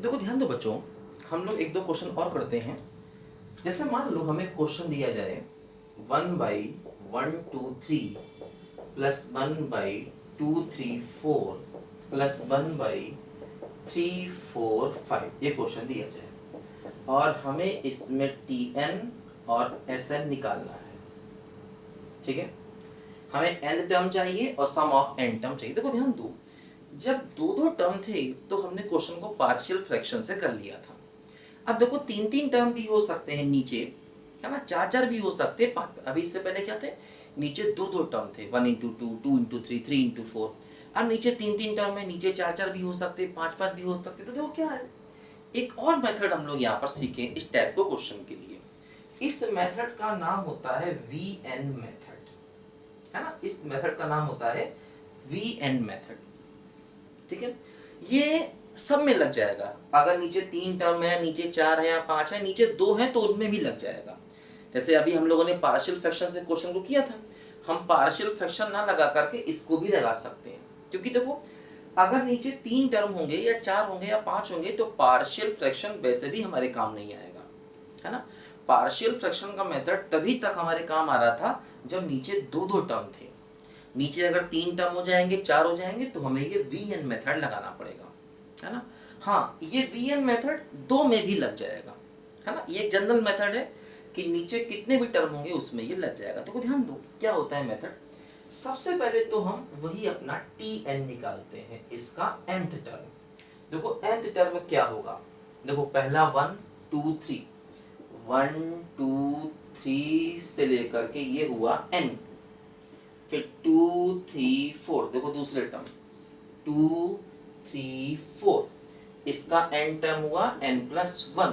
देखो ध्यान दो बच्चों, हम लोग एक दो क्वेश्चन और करते हैं। जैसे मान लो हमें क्वेश्चन दिया जाए 1/123 प्लस 1/234 प्लस 1/345 ये क्वेश्चन दिया जाए और हमें इसमें Tn और Sn निकालना है। ठीक है, हमें n टर्म चाहिए और सम ऑफ n टर्म चाहिए। देखो ध्यान दो, जब दो दो टर्म थे तो हमने क्वेश्चन को पार्शियल फ्रैक्शन से कर लिया था। अब देखो तीन तीन टर्म भी हो सकते हैं नीचे, है ना, चार चार भी हो सकते हैं, पांच। अभी इससे पहले क्या थे, नीचे दो दो टर्म थे, 1x2 2x3 3x4। अब नीचे तीन तीन टर्म है, नीचे चार चार भी हो सकते, पांच पांच भी हो सकते। तो देखो क्या है, एक और मेथड हम लोग यहाँ पर सीखें इस टाइप को क्वेश्चन के लिए। इस मेथड का नाम होता है VN मेथड, है ना। इस मेथड का नाम होता है VN मेथड। ठीक है, ये सब में लग जाएगा। अगर नीचे तीन टर्म है, नीचे चार है या पांच है, नीचे दो है तो उनमें भी लग जाएगा। जैसे अभी हम लोगों ने पार्शियल फ्रैक्शन से क्वेश्चन को किया था, हम पार्शियल फ्रैक्शन ना लगा करके इसको भी लगा सकते हैं। क्योंकि देखो अगर नीचे तीन टर्म होंगे या चार होंगे या पांच होंगे तो पार्शियल फ्रैक्शन वैसे भी हमारे काम नहीं आएगा, है ना। पार्शियल फ्रैक्शन का मेथड तभी तक हमारे काम आ रहा था जब नीचे दो दो टर्म थे। नीचे अगर तीन टर्म हो जाएंगे, चार हो जाएंगे तो हमें ये VN मेथड लगाना पड़ेगा, है ना। हाँ, ये VN मेथड दो में भी लग जाएगा, है ना। ये एक जनरल मेथड है कि नीचे कितने भी टर्म होंगे उसमें ये लग जाएगा। तो ध्यान दो क्या होता है मेथड। सबसे पहले तो हम वही अपना Tn निकालते हैं, इसका nth टर्म। देखो nth टर्म क्या होगा, देखो पहला 1 2 3, 1 2 3 से लेकर के ये हुआ n, फिर 2 3 4, देखो दूसरे टर्म 2 3 4, इसका n टर्म हुआ n+1।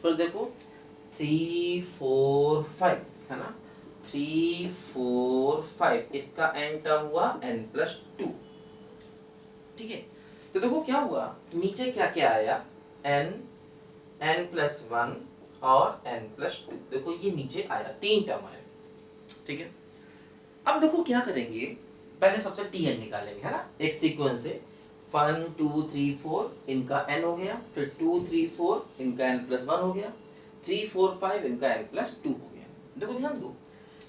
फिर देखो 3 4 5, है ना, 3 4 5, इसका n टर्म हुआ n+2। ठीक है, तो देखो क्या हुआ, नीचे क्या क्या आया, n n+1 और n+2। देखो ये नीचे आया, तीन टर्म आया। ठीक है, अब देखो क्या करेंगे, पहले सबसे Tn निकालेंगे, है ना। एक सीक्वेंस है 1 2 3 4, इनका n हो गया, फिर 2 3 4, इनका n+1 हो गया, 3 4 5, इनका n+2 हो गया। देखो ध्यान दो,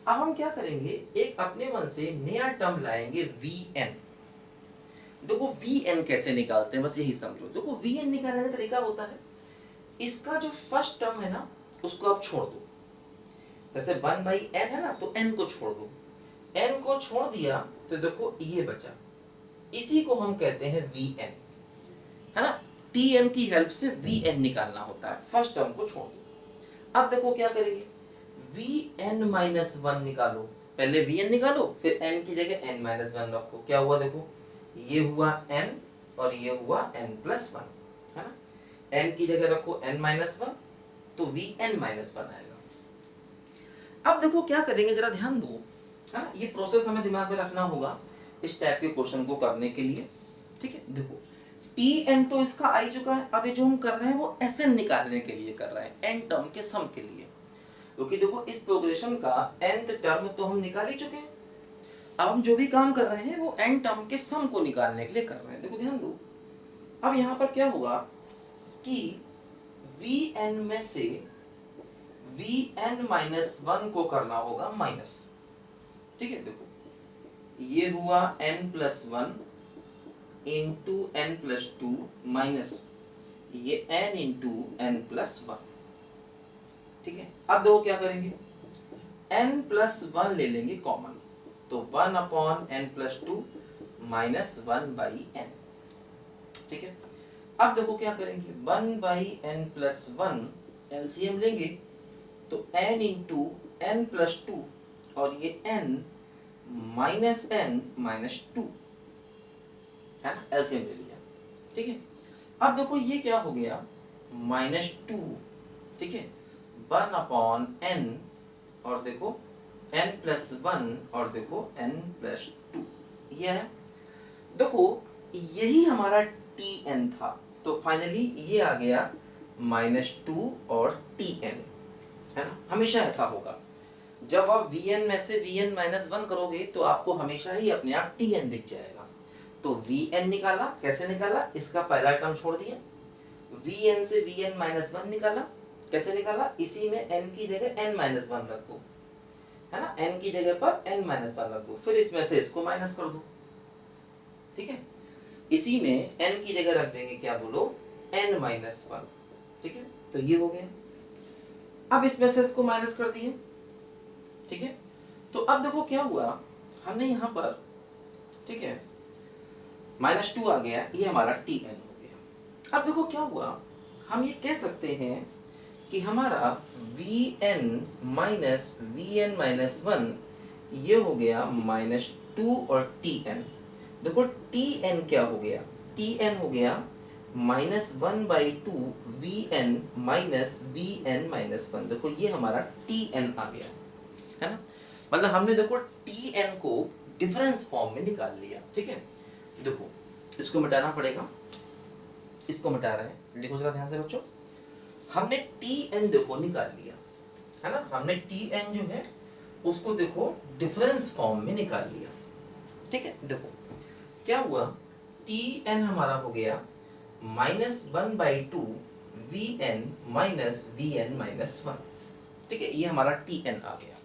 अब हम क्या करेंगे, एक अपने मन से नया टर्म लाएंगे Vn। देखो Vn कैसे निकालते हैं बस यही समझो। देखो Vn निकालने का तरीका होता है, इसका जो फर्स्ट टर्म है ना उसको आप छोड़ दो। जैसे 1/n है ना, तो n को छोड़ दो, n को छोड़ दिया तो देखो ये बचा, इसी को हम कहते हैं Vn, है ना। Tn की हेल्प से Vn निकालना होता है, फर्स्ट टर्म को छोड़ दो। अब देखो क्या करेंगे, Vn-1 निकालो, पहले Vn निकालो फिर n की जगह n-1 रखो। क्या हुआ, देखो ये हुआ n और ये हुआ n+1, है ना। n की जगह रखो n-1 तो Vn-1 आएगा। अब देखो क्या करेंगे, जरा ध्यान दो, है ना। ये प्रोसेस हमें दिमाग में रखना होगा इस टाइप के क्वेश्चन को करने के लिए। ठीक है, देखो Tn तो इसका आ ही चुका है, अब ये जो हम कर रहे हैं वो Sn निकालने के लिए कर रहे हैं, n टर्म के सम के लिए। क्योंकि देखो इस प्रोग्रेशन का nth टर्म तो हम निकाल ही चुके हैं, अब हम जो भी काम कर रहे हैं वो n टर्म के सम को निकालने के लिए कर रहे हैं। देखो ध्यान दो, अब यहाँ पर क्या होगा कि Vn में से Vn-1 को करना होगा माइनस। ठीक है, देखो ये हुआ n+1 इंटू n+2 माइनस ये n इंटू n+1। ठीक है, अब देखो क्या करेंगे, n+1 ले लेंगे कॉमन, तो 1/n+2 -1/n। ठीक है, अब देखो क्या करेंगे, 1/n+1 एलसीएम लेंगे तो n इंटू n+2 और ये n -n-2, है ना, एलसीएम ले लिया। ठीक है, अब देखो ये क्या हो गया, -2। ठीक है, 1/n और देखो n+1 और देखो n+2 ये है। देखो यही हमारा Tn था, तो फाइनली ये आ गया -2 और Tn, है ना। हमेशा ऐसा होगा, जब आप Vn में से Vn-1 करोगे तो आपको हमेशा ही अपने आप Tn दिख जाएगा। तो Vn निकाला, कैसे निकाला, इसका पहला टर्म छोड़ दिया, Vn से Vn माइनस वन निकाला, कैसे निकाला, इसी में n की जगह n माइनस वन रख दो, है ना, n की जगह पर n माइनस वन रख दो, फिर इसमें से इसको माइनस कर दो, ठीक है, इसी में n की जगह रख देंगे क्या बोलो, n माइनस वन, ठीक है, तो ये हो गया। अब इसमें से इसको माइनस कर दिए, ठीक है, तो अब देखो क्या हुआ, हमने यहाँ पर, ठीक है, -2 आ गया, ये हमारा Tn हो गया। अब देखो क्या हुआ, हम ये कह सकते हैं कि हमारा Vn minus Vn minus one ये हो गया -2 और Tn। देखो Tn क्या हो गया, Tn हो गया -1/2 Vn minus Vn minus one. देखो ये हमारा Tn आ गया, है ना, मतलब हमने देखो Tn को डिफरेंस फॉर्म में निकाल लिया, ठीक है। देखो इसको मिटाना पड़ेगा, इसको मिटा रहे हैं, लिखो जरा ध्यान से बच्चों, हमने Tn देखो निकाल लिया, है ना, हमने Tn जो है उसको देखो डिफरेंस फॉर्म में निकाल लिया, ठीक है। देखो क्या हुआ, Tn हमारा हो गया -1/2 Vn minus Vn minus one, ठीक है, ये हमारा Tn आ गया।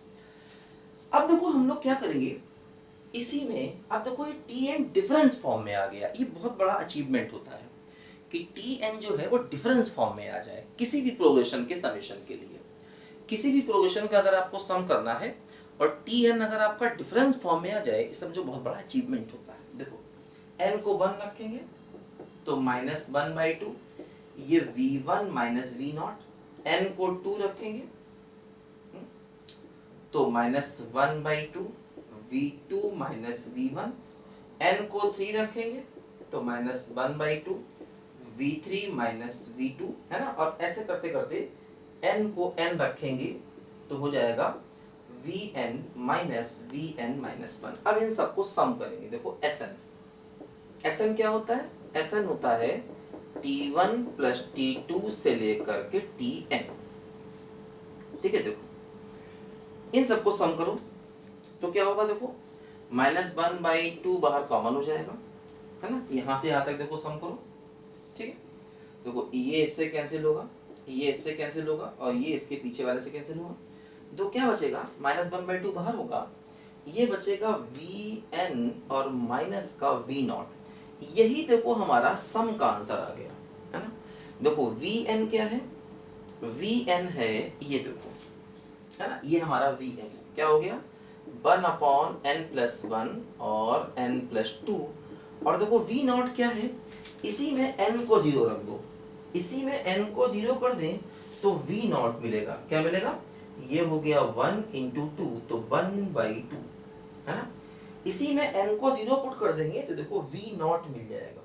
अब देखो हम लोग क्या करेंगे, इसी में अब देखो ये Tn डिफरेंस फॉर्म में आ गया, ये बहुत बड़ा अचीवमेंट होता है कि Tn जो है वो डिफरेंस फॉर्म में आ जाए किसी भी प्रोग्रेशन के समेशन के लिए। किसी भी प्रोग्रेशन का अगर आपको सम करना है और Tn अगर आपका डिफरेंस फॉर्म में आ जाए, समझो बहुत बड़ा अचीवमेंट होता है। देखो n को 1 रखेंगे तो -1/2 ये V1 माइनस V0, n को 2 रखेंगे तो -1/2 V2 माइनस V1, n को 3 रखेंगे तो -1/2 V3 माइनस V2, है ना, और ऐसे करते करते n को n रखेंगे तो हो जाएगा Vn minus Vn minus one. अब इन सबको सम करेंगे, देखो Sn क्या होता है, Sn होता है T1 प्लस T2 से लेकर के Tn, ठीक है। देखो इन सबको सम करो तो क्या होगा, देखो -1/2 बाहर कॉमन हो जाएगा, है ना, यहाँ से यहाँ तक देखो सम करो, ठीक है। देखो ये इससे कैंसिल होगा, ये इससे कैंसिल होगा और ये इसके पीछे वाले से कैंसिल होगा, तो क्या बचेगा, -1/2 बाहर होगा, ये बचेगा Vn और माइनस का V0। यही देखो हमारा सम का आंसर आ गया, है ना। देखो Vn क्या है, Vn है ये देखो, है ना, ये हमारा Vn क्या हो गया 1/n+1 और n+2, और देखो V0 क्या है, इसी में n को 0 रख दो, इसी में n को 0 कर दें तो V0 मिलेगा, क्या मिलेगा, ये हो गया 1 × 2 तो 1/2, है ना, इसी में n को 0 पुट कर देंगे तो देखो V0 मिल जाएगा,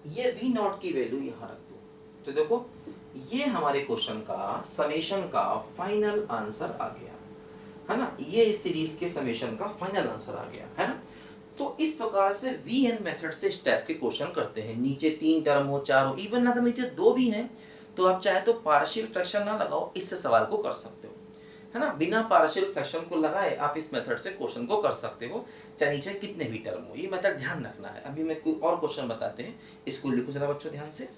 ये V0 की वैल्यू यहाँ रख दो, तो देखो ये हमारे क्वेश्चन का समेशन का फाइनल आंसर आ गया, है ना, ये इस सीरीज के समेशन का फाइनल आंसर आ गया, है ना। तो इस प्रकार से Vn मेथड से इस टाइप के क्वेश्चन करते हैं, नीचे 3 टर्म हो, 4 हो, इवन अगर नीचे 2 भी हैं तो आप चाहे तो पार्शियल फ्रैक्शन ना लगाओ, इससे सवाल को कर सकते हो, है ना, बिना पार्शियल फ्रैक्शन को लगाए आप इस मेथड से क्वेश्चन को कर सकते हो, चाहे नीचे कितने भी टर्म हो, ये मेथड ध्यान रखना है। अभी मैं कोई और क्वेश्चन बताते हैं, इसको लिखो जरा बच्चों ध्यान से।